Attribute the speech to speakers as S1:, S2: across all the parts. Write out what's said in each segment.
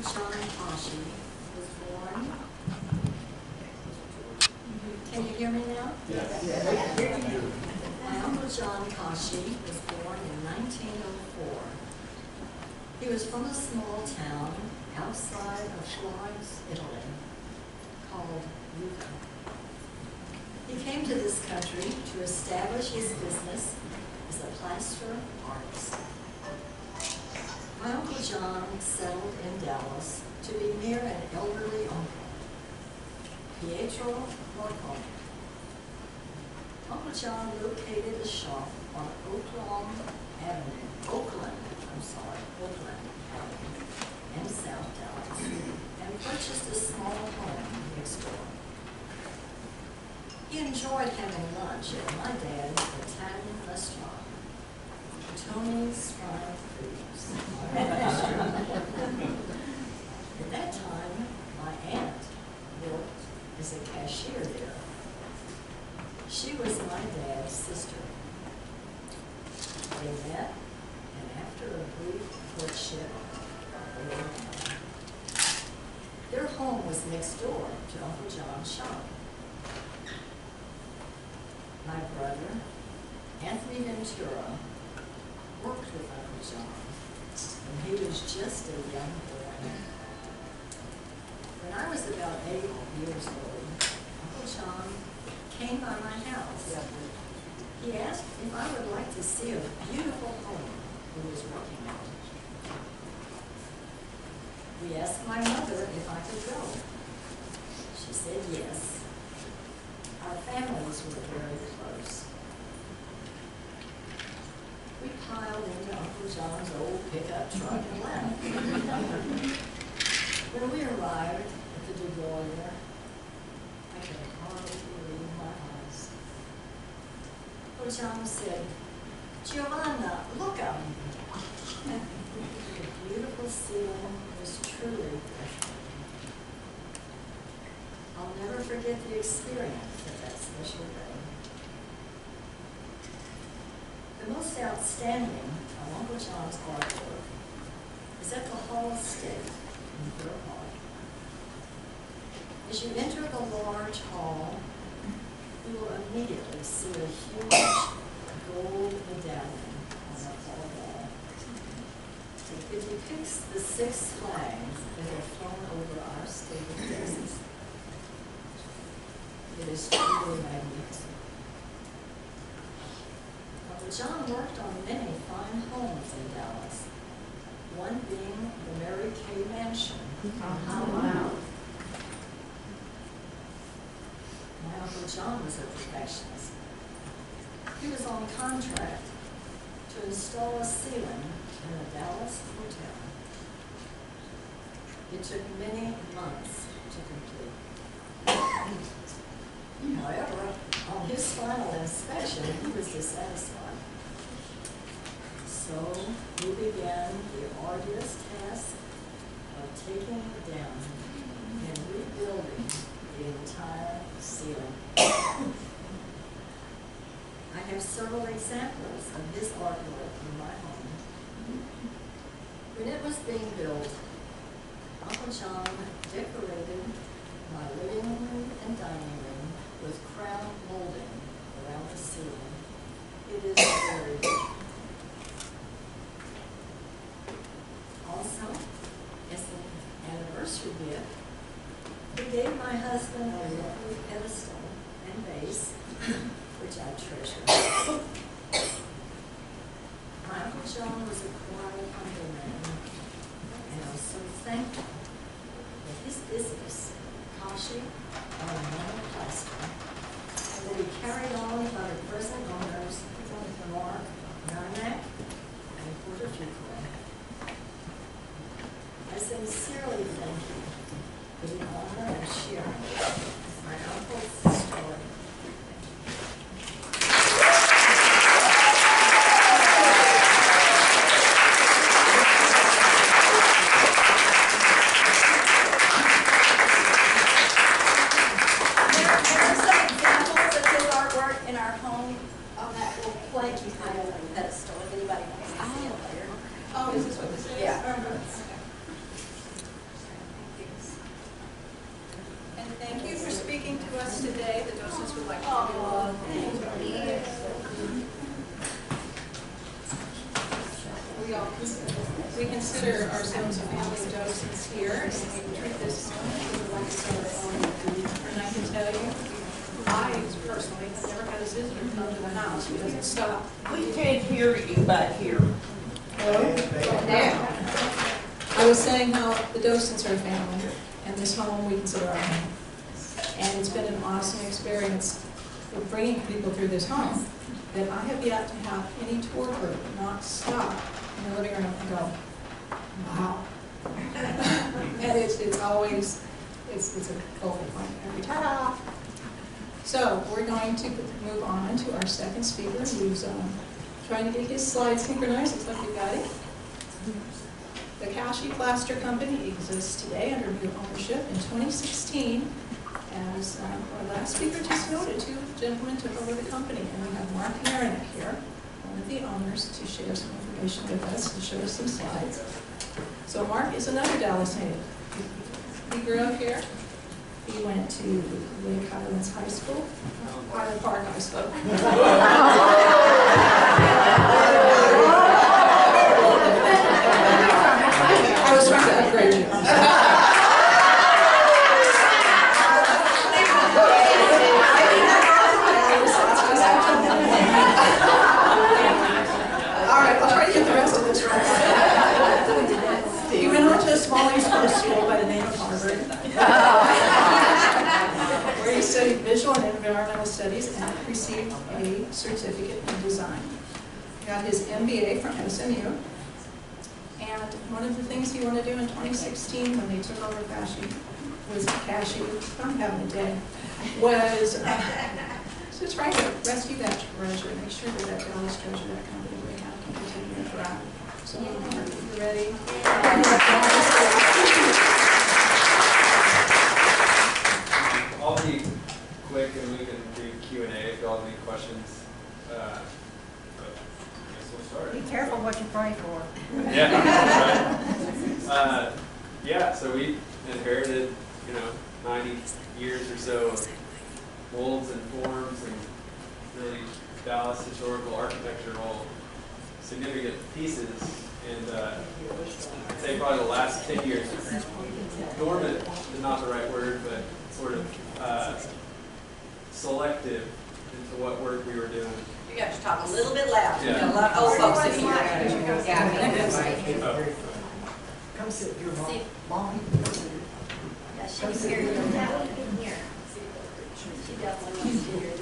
S1: John Kashi was born. Can you hear me now?
S2: Yes.
S1: My Uncle John Kashi was born in 1904. He was from a small town outside of Florence, Italy, called Lucca. He came to this country to establish his business as a plaster artist. My Uncle John settled in Dallas to be near an elderly uncle, Pietro Marconi. Uncle John located a shop on Oakland Avenue in South Dallas, and purchased a small home next door. He enjoyed having lunch at my dad's Italian restaurant, Tony's Fried Foods. At that time, my aunt worked as a cashier there. She was my dad's sister. They met, and after a brief courtship, they were married. Their home was next door to Uncle John's shop. My brother, Anthony Ventura, worked with Uncle John when he was just a young boy. When I was about 8 years old, Uncle John came by my house. He asked if I would like to see a beautiful home he was working on. We asked my mother if I could go. She said yes. Our families were very close. We piled into Uncle John's old pickup truck and left. When we arrived at the DeGoyer, I could hardly believe my eyes. Uncle John said, "Giovanna, look up." The beautiful ceiling was truly breathtaking. I'll never forget the experience of that special day. The most outstanding of Uncle John's artwork is at the Hall of State in Fair Park. As you enter the large hall, you will immediately see a huge gold medallion on the hall wall. It depicts the 6 flags that have flown over our state of Texas. It is truly magnificent. Uncle John worked on many fine homes in Dallas, one being the Mary Kay Mansion.
S3: Oh, wow.
S1: My Uncle John was a perfectionist. He was on contract to install a ceiling in a Dallas hotel. It took many months to complete. However, on his final inspection, he was dissatisfied. So we began the arduous task of taking it down and rebuilding the entire ceiling. I have several examples of his artwork in my home. When it was being built, Uncle John decorated my living room and dining room with crown molding around the ceiling. It is very beautiful. Also, as an anniversary gift, he gave my husband a lovely pedestal and vase, which I treasure. My Uncle John was a quiet, humble man, and I'm so thankful that his business, Kashi Ornamental Plaster, and that he carried on by the present owners, Mark Narnak and Porter Fuqua. I sincerely thank you for the honor of sharing my uncle's story.
S3: today, the docents would like to give you all. We consider ourselves a family of docents here, and we treat this home as our own. And I can tell you, I personally have never had a visitor come to the house who doesn't stop.
S2: We can't hear you back here.
S3: Now, I was saying how the docents are a family, and this home we consider our home. And it's been an awesome experience with bringing people through this home that I have yet to have any tour group not stop in the living room and go, wow. And it's always, it's a focal point every time. So we're going to move on to our second speaker, who's trying to get his slides synchronized. Looks like we got it. The Kashi Plaster Company exists today under new ownership. In 2016, as our last speaker just noted, two gentlemen took over the company, and we have Mark Marinick here, one of the owners, to share some information with us, to show us some slides. So Mark is another Dallas native. He grew up here. He went to Lake Highlands High School, Highland Park High School. I was trying to upgrade you. I'm sorry. All right, I'll try to get the rest of this right. He went on to a small East Coast school by the name of Harvard, where he studied visual and environmental studies and received a certificate in design. He got his MBA from SMU. And one of the things he wanted to do in 2016 when they took over Kashi, I'm having a day, was to try to rescue that treasure, make sure that that Dallas treasure, that company we have, can continue to thrive. So, are you ready?
S4: I'll be quick and we can do Q&A if y'all have any questions. But I guess we'll start.
S2: Be careful what you pray for.
S4: Yeah, right. Yeah, so we inherited, 90 years or so of molds and forms and really Dallas historical architecture, all significant pieces. And I'd say probably the last 10 years, dormant is not the right word, but sort of selective into what work we were doing.
S5: You got to talk a little bit louder.
S4: Yeah.
S5: You got a lot of old folks in here. Yeah.
S2: Come sit here, Mom.
S1: Yeah, she's here. Here. She definitely wants to hear you.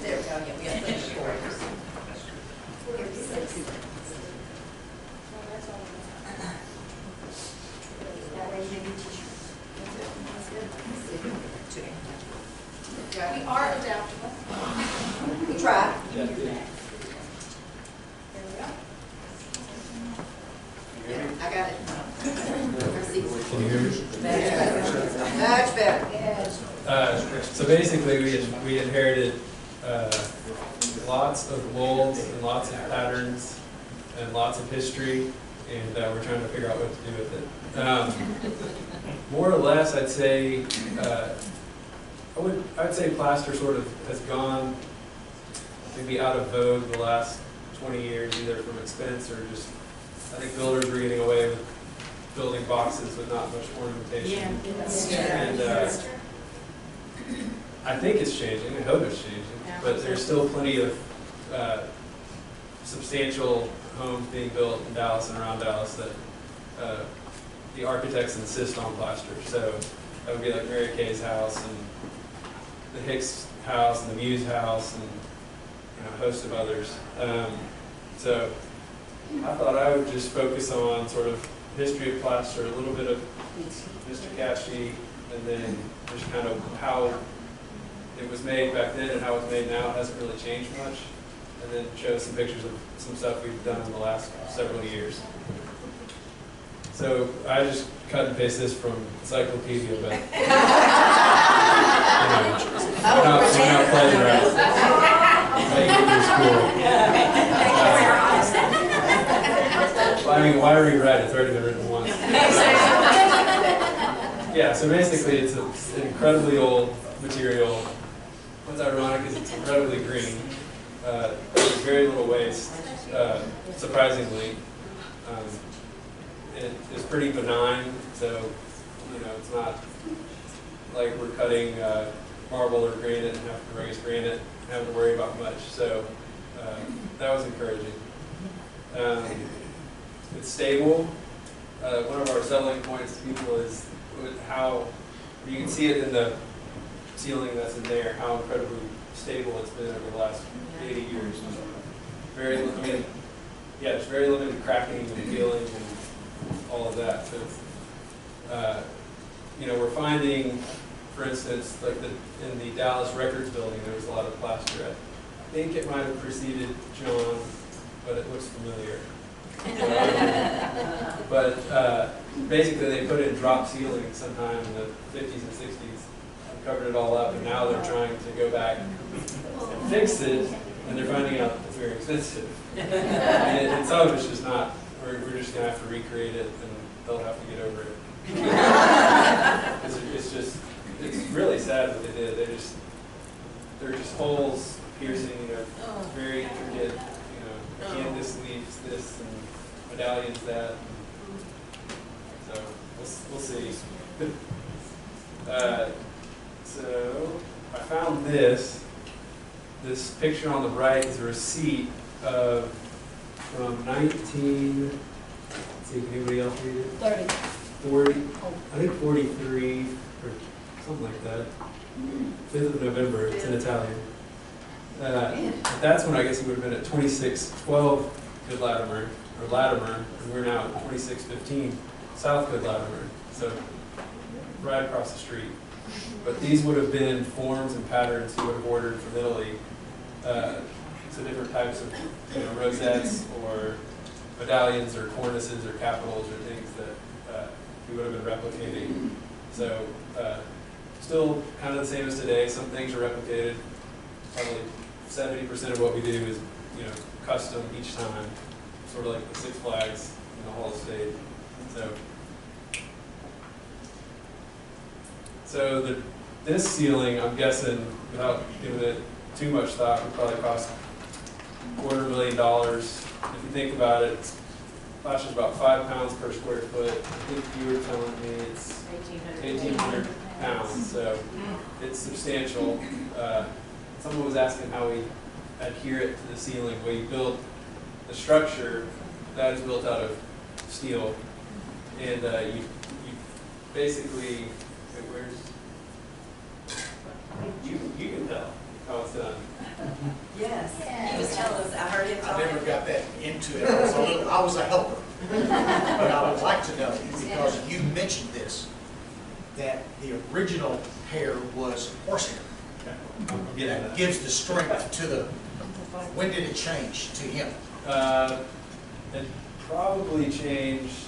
S5: There we go. Yeah, we got plenty of stories.
S3: We are adaptable.
S5: We try.
S3: There we go.
S5: I got it.
S4: Can you hear me?
S5: Much better.
S4: So basically, we inherited lots of molds and lots of patterns and lots of history, and we're trying to figure out what to do with it. More or less, I'd say I'd say plaster sort of has gone maybe out of vogue the last 20 years, either from expense or just I think builders were getting away with building boxes with not much ornamentation. And I think it's changing. I hope it's changing. But there's still plenty of substantial homes being built in Dallas and around Dallas that the architects insist on plaster. So that would be like Mary Kay's house and the Hicks house and the Muse house and a host of others. So I thought I would just focus on sort of history of plaster, a little bit of Mr. Kashi, and then just kind of how it was made back then and how it's made now. It hasn't really changed much. And then show some pictures of some stuff we've done in the last several years. So I just cut and paste this from encyclopedia, but we're not plagiarizing. Make it through school. I mean, why rewrite it? It's already been written once. Yeah, so basically it's an incredibly old material. What's ironic is it's incredibly green. There's very little waste, surprisingly. It is pretty benign, so it's not like we're cutting marble or granite and have to raise granite and have to worry about much. So that was encouraging. It's stable. One of our selling points to people is how you can see it in the ceiling that's in there, how incredibly stable it's been over the last 80 years. There's very limited cracking and peeling and all of that. So, we're finding, for instance, like in the Dallas Records building, there was a lot of plaster. I think it might have preceded John, but it looks familiar. But basically, they put in drop ceilings sometime in the 50s and 60s and covered it all up, and now they're trying to go back and fix it, and they're finding out it's very expensive. And some of it's just not. We're just going to have to recreate it, and they'll have to get over it. It's really sad what they did. They're just holes piercing, very intricate, canvas leaves this and medallions that. So we'll see. So I found this picture on the right is a receipt from 19. Let's see, can anybody else read it? 40, I think 43 or something like that. 5th of November. It's in Italian. That's when I guess he would have been at 2612 Good Latimer, and we're now at 2615 South Good Latimer, so right across the street. But these would have been forms and patterns he would have ordered from Italy, so different types of rosettes or medallions or cornices or capitals or things that he would have been replicating. So still kind of the same as today. Some things are replicated. Probably 70% of what we do is, custom each time, sort of like the Six Flags in the Hall of State. So this ceiling, I'm guessing, without giving it too much thought, would probably cost $250,000. If you think about it, it's plaster's about 5 pounds per square foot. I think you were telling me it's 1,800 pounds, so it's substantial. Someone was asking how we adhere it to the ceiling. Well, you build the structure that is built out of steel, and you basically, you can tell how it's done.
S1: Yes.
S5: He was telling us, I heard him
S6: I
S5: talking.
S6: never got that into it. I was a helper. But I would like to know, because you mentioned this, that the original hair was horsehair. That gives the strength to the, when did it change to him?
S4: It probably changed,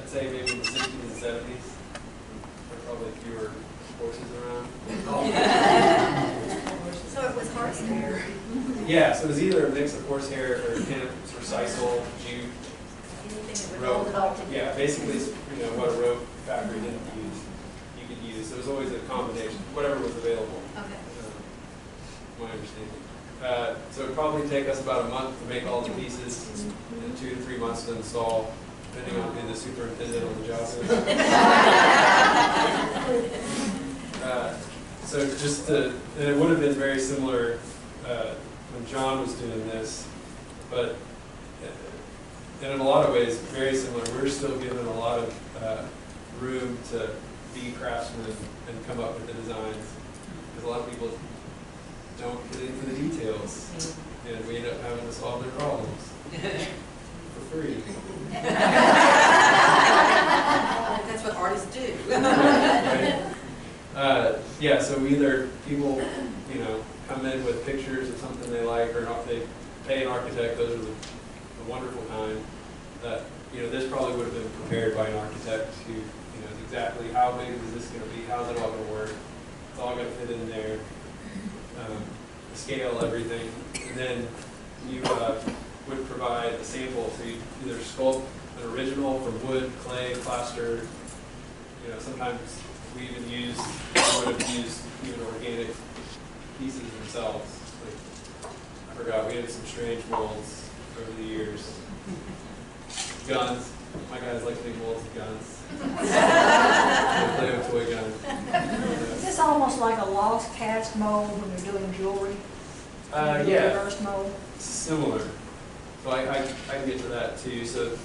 S4: I'd say maybe in the 60s and 70s. There were probably fewer horses around.
S5: So it was horsehair.
S4: Yeah, so it was either a mix of horsehair or hemp or sisal, jute,
S5: Anything that would
S4: rope.
S5: hold it all together.
S4: Yeah, basically, it's, what a rope factory didn't use, you could use. So it was always a combination, whatever was available.
S5: Okay.
S4: My understanding. So it would probably take us about a month to make all the pieces and 2 to 3 months to install, depending on who the superintendent on the job is. So and it would have been very similar when John was doing this, but and in a lot of ways very similar. We're still given a lot of room to be craftsmen and come up with the designs, because a lot of people don't get into the details, and we end up having to solve their problems for free.
S5: That's what artists do.
S4: Right? Yeah, so either people, come in with pictures of something they like, or they pay an architect. Those are the wonderful kind. That this probably would have been prepared by an architect who knows exactly how big is this going to be, how's it all going to work. It's all going to fit in there. Scale, everything, and then you would provide a sample, so you either sculpt an original from wood, clay, plaster, you know, sometimes we even would have used even organic pieces themselves. Like, I forgot, we had some strange molds over the years. Guns. My guys like big molds of guns. They play with toy guns.
S2: Is this almost like a lost cast mold when you're doing jewelry?
S4: Yeah,
S2: Reverse mold?
S4: similar. So I can get to that too. So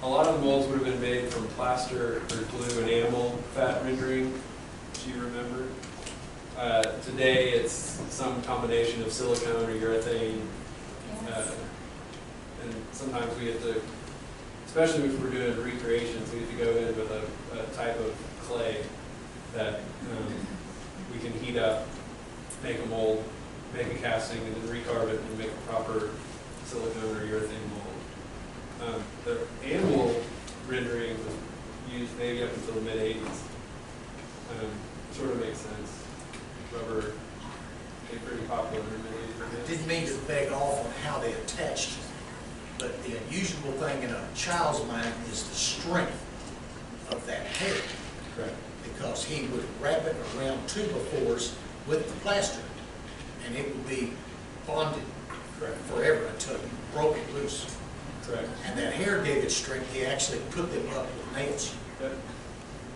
S4: a lot of the molds would have been made from plaster or glue and animal fat rendering, if you remember. Today it's some combination of silicone or urethane. And sometimes we have to, especially if we're doing recreations, we have to go in with a type of clay that we can heat up, make a mold, make a casting, and then recarve it and make a proper silicone or urethane mold. The animal rendering was used maybe up until the mid-'80s. Sort of makes sense. Rubber became pretty popular in the mid-'80s.
S6: Didn't mean to beg off on how they attached, but the unusual thing in a child's mind is the strength of that hair.
S4: Correct.
S6: Because he would wrap it around 2x4s with the plaster, and it would be bonded
S4: Correct.
S6: forever until he broke it loose.
S4: Correct.
S6: And that hair gave it strength. He actually put them up with nails.
S4: Yep.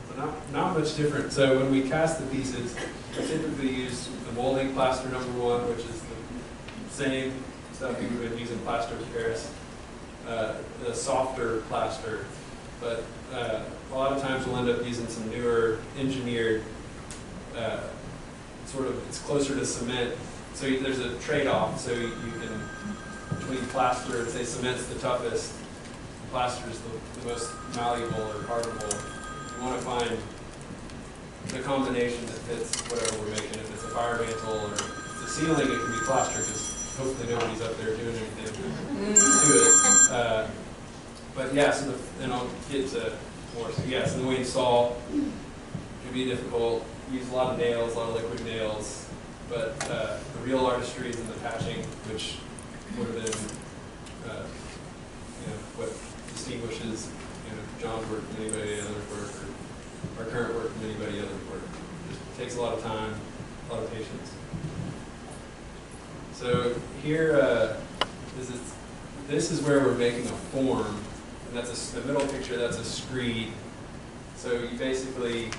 S4: So not much different. So when we cast the pieces, we typically use the molding plaster #1, which is the same stuff we would have been using plaster of Paris, the softer plaster. But a lot of times we'll end up using some newer engineered, sort of, it's closer to cement. So there's a trade-off. So you can, between plaster and say cement's the toughest, plaster is the most malleable or hardenable. You want to find the combination that fits whatever we're making. If it's a fire mantle or it's a ceiling, it can be plaster because hopefully nobody's up there doing anything to it. But yeah, so then I'll get to more. So yes, and the way you install can be difficult. Use a lot of nails, a lot of liquid nails, but the real artistry is in the patching, which would have been what distinguishes John's work from anybody else's work, or our current work from anybody else's work. It just takes a lot of time, a lot of patience. So here, this is where we're making a form, and that's the middle picture. That's a screed. So you basically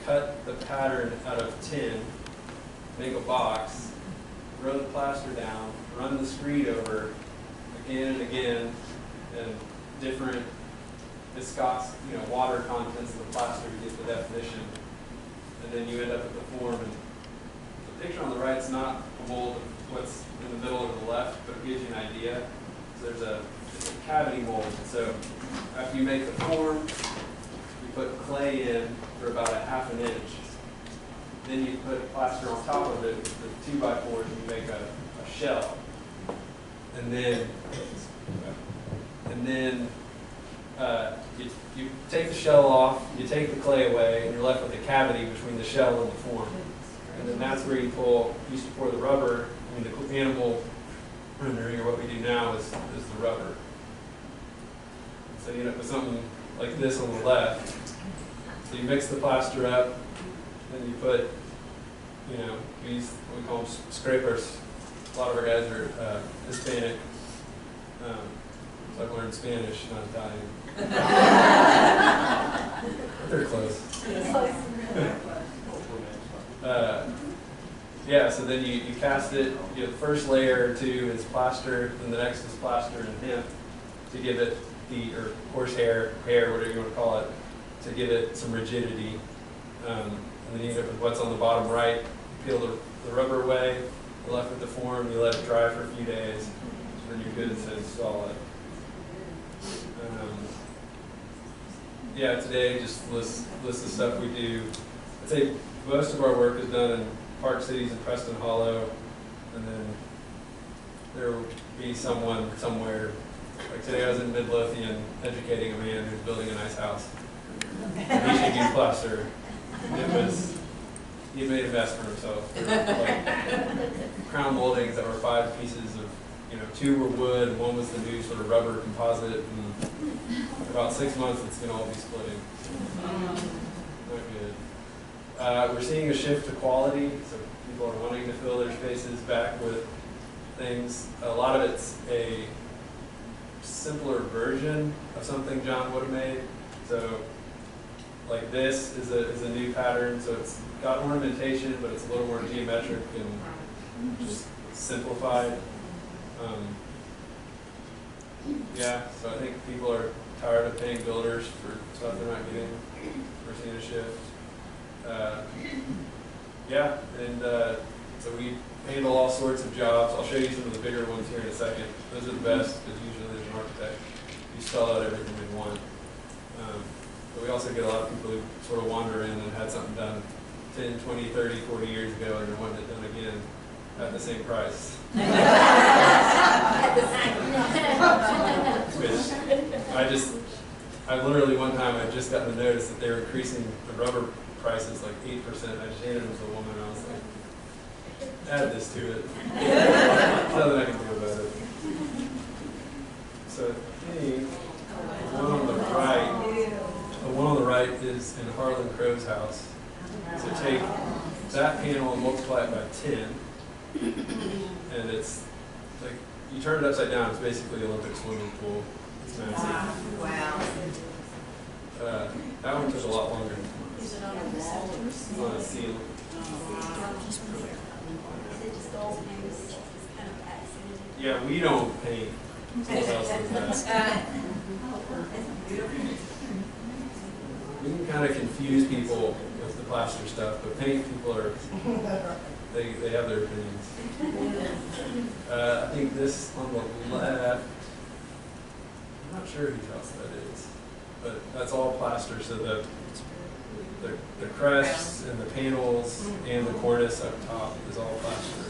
S4: cut the pattern out of tin, make a box, throw the plaster down, run the screed over again and again, and different viscosity, water contents of the plaster to get the definition, and then you end up with the form. And the picture on the right is not a mold of what's in the middle or the left, but it gives you an idea. So it's a cavity mold. So after you make the form, you put clay in for about a ½ inch. Then you put plaster on top of it with the 2x4s, and you make a shell. And then you take the shell off, you take the clay away, and you're left with a cavity between the shell and the form. And then that's where you used to pour the rubber. I mean, the animal rendering, or what we do now, is the rubber. So you end up with something like this on the left. So you mix the plaster up, then you put, these, what we call them scrapers. A lot of our guys are Hispanic. So I've learned Spanish, not Italian. But they're close. Yeah, so then you cast it. The first layer or two is plaster, then the next is plaster and hemp to give it or horsehair, whatever you want to call it, to give it some rigidity. And then you end up with what's on the bottom right. You peel the rubber away, you're left with the form, you let it dry for a few days, and then you're good to install it. Yeah, today just list the stuff we do. I'd say most of our work is done in Park Cities and Preston Hollow, and then there will be someone somewhere. Like today I was in Midlothian educating a man who's building a nice house. And he should do plaster. He made a mess for himself. There were like crown moldings that were 5 pieces of, 2 were wood, and 1 was the new sort of rubber composite. And for about 6 months, it's going to all be splitting. not good. We're seeing a shift to quality, so people are wanting to fill their spaces back with things. A lot of it's a simpler version of something John would have made. So, like this is a new pattern, so it's got ornamentation, but it's a little more geometric and just simplified. Yeah, so I think people are tired of paying builders for stuff they're not getting. We're seeing a shift. Yeah, and so we handle all sorts of jobs. I'll show you some of the bigger ones here in a second. Those are the best because usually there's an architect. You spell out everything in one. But we also get a lot of people who sort of wander in and had something done 10, 20, 30, 40 years ago and they're wanting it done again at the same price. Which I literally one time I just got the notice that they were increasing the rubber prices like 8%. I just handed them to the woman and I was like, add this to it. Nothing I can do about it. So I think the one on the right is in Harlan Crow's house. So take that panel and multiply it by 10. And it's like, you turn it upside down, it's basically an Olympic swimming pool. It's massive.
S5: Wow.
S4: That one took a lot longer.
S1: Is it on a wall?
S4: It's on a seal. Yeah, we don't paint. Someone else does that. We can kind of confuse people with the plaster stuff, but paint people are, they have their opinions. I think this on the left, I'm not sure whose house that is, but that's all plaster, so the crests and the panels and the cornice up top is all plaster.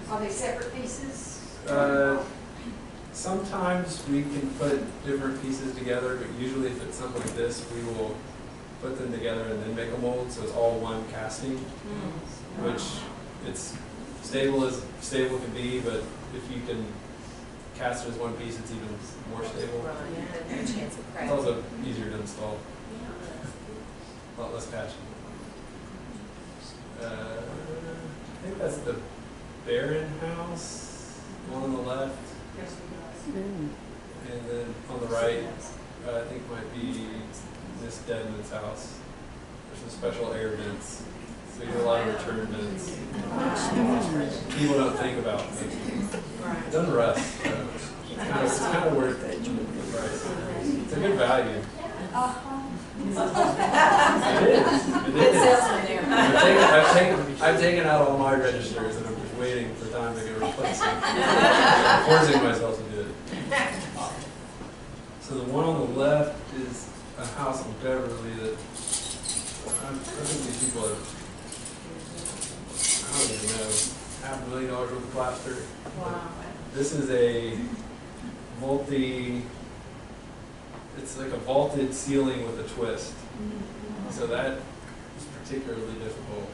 S5: Are they separate pieces?
S4: Sometimes we can put different pieces together, but usually if it's something like this, we will put them together and then make a mold, so it's all one casting, which it's stable as stable can be, but if you can cast it as one piece, it's even more stable. It's also easier to install. A lot less patching. I think that's the Barron house, one on the left. And then on the right, I think might be Miss Dedman's house. There's some special air vents. So you do a lot of return vents. People don't think about it. It doesn't rust. So it's kind of worth the price. It's a good value. It is.
S3: Good salesman there.
S4: I've taken out all my registers and I'm just waiting for time to get replaced. I'm forcing myself to do it. So the one on the left is a house in Beverly that I think these people have, I don't even know, $500,000 worth of plaster.
S5: Wow.
S4: This is a it's like a vaulted ceiling with a twist. So that is particularly difficult.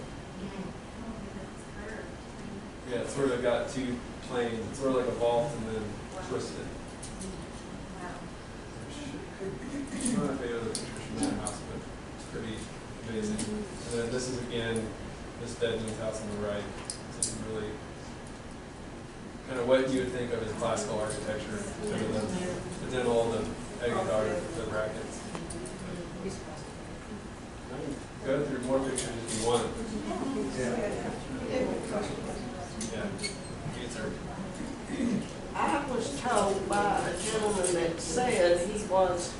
S4: Yeah, it's sort of got two planes. It's sort of like a vault and then twisted. I don't know if they have the pictures from that house, but it's pretty amazing. And then this is again, Miss Dedman's house on the right. This is really kind of what you would think of as classical architecture. But then all the egg dart, the brackets. I can go through more pictures if you want. Yeah. Answer.
S7: I was told by a gentleman that said he was